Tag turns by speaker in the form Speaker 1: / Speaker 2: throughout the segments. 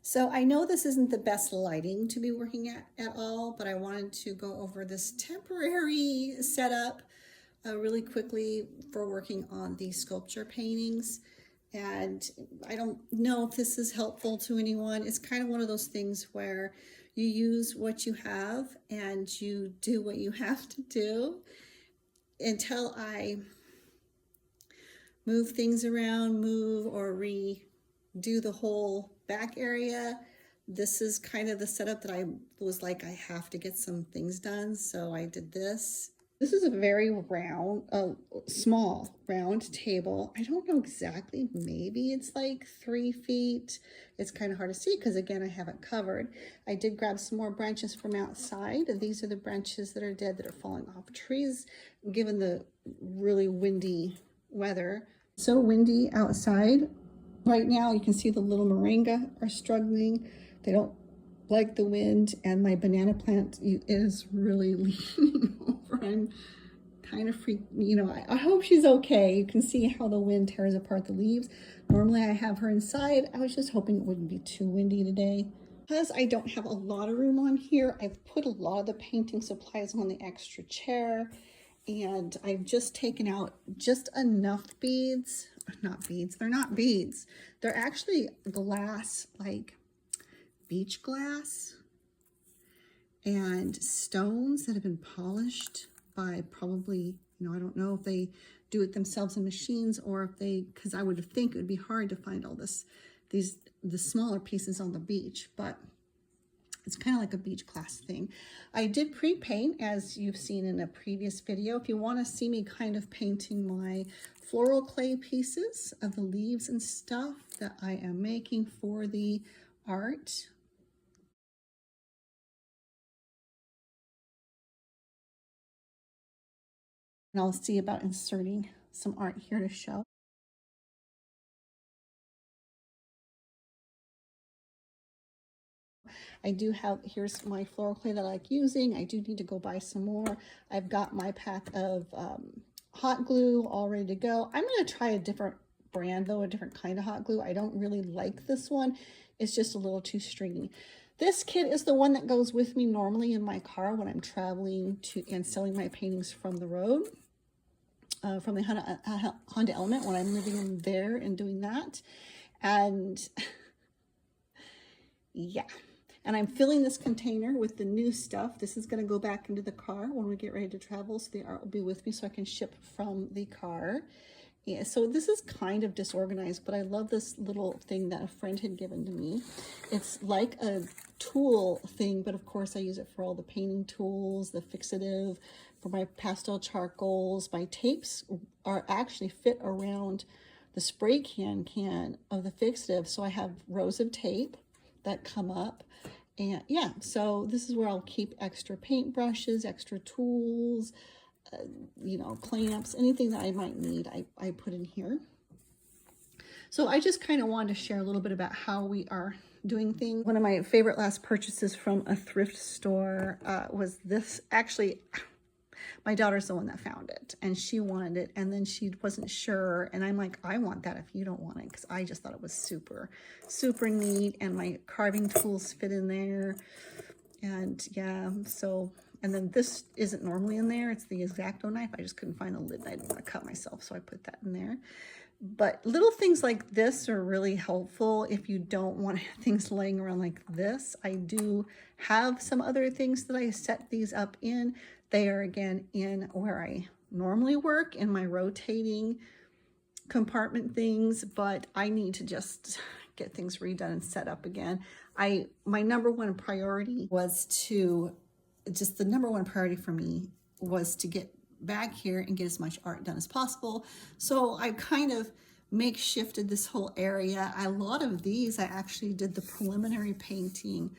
Speaker 1: So I know this isn't the best lighting to be working at all, but I wanted to go over this temporary setup really quickly for working on these sculpture paintings. And I don't know if this is helpful to anyone. It's kind of one of those things where you use what you have and you do what you have to do until I move things around, move or redo the whole back area. This is kind of the setup that I was like, I have to get some things done. So I did this. This is a very round, small round table. I don't know exactly, maybe it's like 3 feet. It's kind of hard to see because again, I haven't covered. I did grab some more branches from outside. These are the branches that are dead that are falling off trees, given the really windy weather. So windy outside. Right now, you can see the little moringa are struggling. They don't like the wind, and my banana plant is really leaning over. I'm kind of freaked, I hope she's okay. You can see how the wind tears apart the leaves. Normally I have her inside. I was just hoping it wouldn't be too windy today. Because I don't have a lot of room on here, I've put a lot of the painting supplies on the extra chair, and I've just taken out just enough beads. Not beads, they're not beads. They're actually glass, like beach glass and stones that have been polished by probably, I don't know if they do it themselves in machines or if because I would think it would be hard to find all the smaller pieces on the beach, but it's kind of like a beach glass thing. I did pre-paint, as you've seen in a previous video. If you want to see me kind of painting my floral clay pieces of the leaves and stuff that I am making for the art. And I'll see about inserting some art here to show. I do have, here's my floral clay that I like using. I do need to go buy some more. I've got my pack of hot glue all ready to go. I'm going to try a different brand though, a different kind of hot glue. I don't really like this one. It's just a little too stringy. This kit is the one that goes with me normally in my car when I'm traveling to and selling my paintings from the road. From the Honda Element when I'm living in there and doing that. And yeah, and I'm filling this container with the new stuff. This is going to go back into the car when we get ready to travel, so the art will be with me so I can ship from the car. Yeah, so this is kind of disorganized, but I love this little thing that a friend had given to me. It's like a tool thing, but of course I use it for all the painting tools, the fixative, for my pastel charcoals. My tapes are actually fit around the spray can of the fixative, so I have rows of tape that come up. And yeah, so this is where I'll keep extra paint brushes, extra tools, clamps, anything that I might need, I put in here. So I just kind of wanted to share a little bit about how we are doing things. One of my favorite last purchases from a thrift store was this. Actually, my daughter's the one that found it and she wanted it, and then she wasn't sure, and I'm like, I want that if you don't want it, because I just thought it was super, super neat, and my carving tools fit in there. And yeah, so, and then this isn't normally in there. It's the X-Acto knife. I just couldn't find the lid and I didn't want to cut myself, so I put that in there. But little things like this are really helpful if you don't want things laying around like this. I do have some other things that I set these up in. They are again in where I normally work, in my rotating compartment things, but I need to just get things redone and set up again. My number one priority was the number one priority for me was to get back here and get as much art done as possible. So I kind of makeshifted this whole area. A lot of these, I actually did the preliminary painting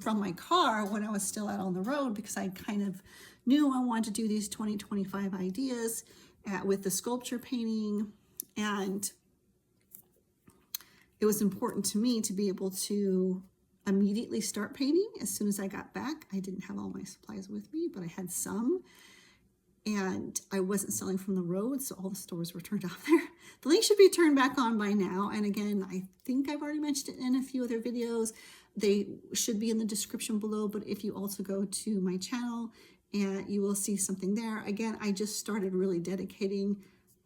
Speaker 1: from my car when I was still out on the road, because I kind of knew I wanted to do these 2025 ideas with the sculpture painting, and it was important to me to be able to immediately start painting as soon as I got back. I didn't have all my supplies with me, but I had some. and I wasn't selling from the road, so all the stores were turned off there. The link should be turned back on by now. And again, I think I've already mentioned it in a few other videos. They should be in the description below, but if you also go to my channel, and you will see something there. Again, I just started really dedicating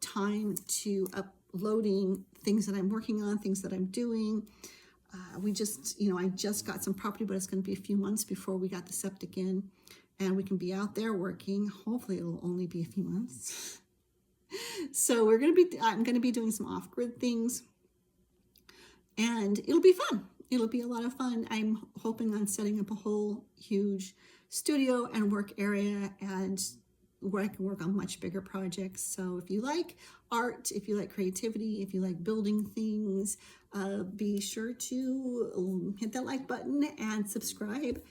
Speaker 1: time to uploading things that I'm working on, things that I'm doing. We just, I just got some property, but it's going to be a few months before we got the septic in and we can be out there working. Hopefully it'll only be a few months. So I'm going to be doing some off-grid things, and it'll be fun. It'll be a lot of fun. I'm hoping on setting up a whole huge studio and work area, and where I can work on much bigger projects. So if you like art, if you like creativity, if you like building things, be sure to hit that like button and subscribe.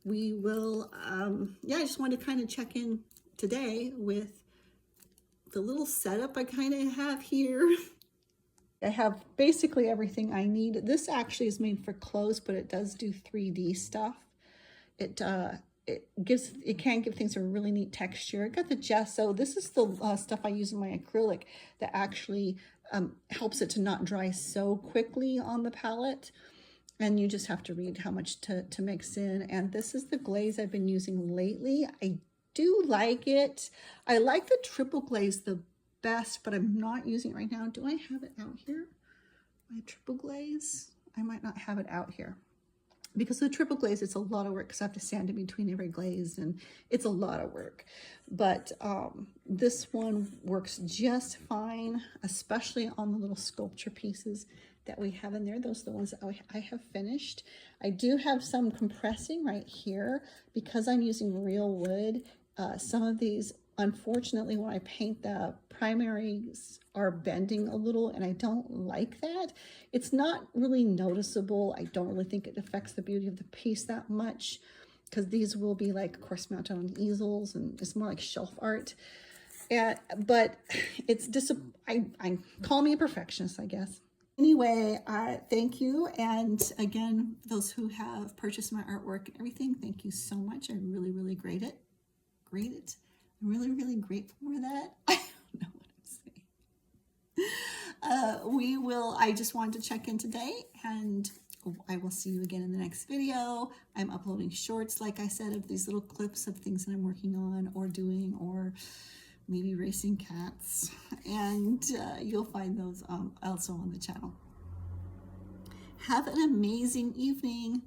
Speaker 1: We will, I just wanted to kind of check in today with the little setup I kind of have here. I have basically everything I need. This actually is made for clothes, but it does do 3D stuff. It can give things a really neat texture. I got the gesso. This is the stuff I use in my acrylic that actually helps it to not dry so quickly on the palette. And you just have to read how much to mix in. And this is the glaze I've been using lately. I do like it. I like the triple glaze the best, but I'm not using it right now. Do I have it out here? My triple glaze? I might not have it out here. Because the triple glaze, it's a lot of work because I have to sand in between every glaze, and it's a lot of work. But this one works just fine, especially on the little sculpture pieces that we have in there. Those are the ones that I have finished. I do have some compressing right here because I'm using real wood. Some of these, unfortunately, when I paint, the primaries are bending a little, and I don't like that. It's not really noticeable. I don't really think it affects the beauty of the piece that much, because these will be, like, of course, mounted on easels, and it's more like shelf art. But it's I call me a perfectionist, I guess. Anyway, thank you. And again, those who have purchased my artwork and everything, thank you so much. I really, really grate it. I'm really, really grateful for that. I don't know what I'm saying. I just wanted to check in today, and I will see you again in the next video. I'm uploading shorts, like I said, of these little clips of things that I'm working on or doing, or maybe racing cats. And you'll find those also on the channel. Have an amazing evening.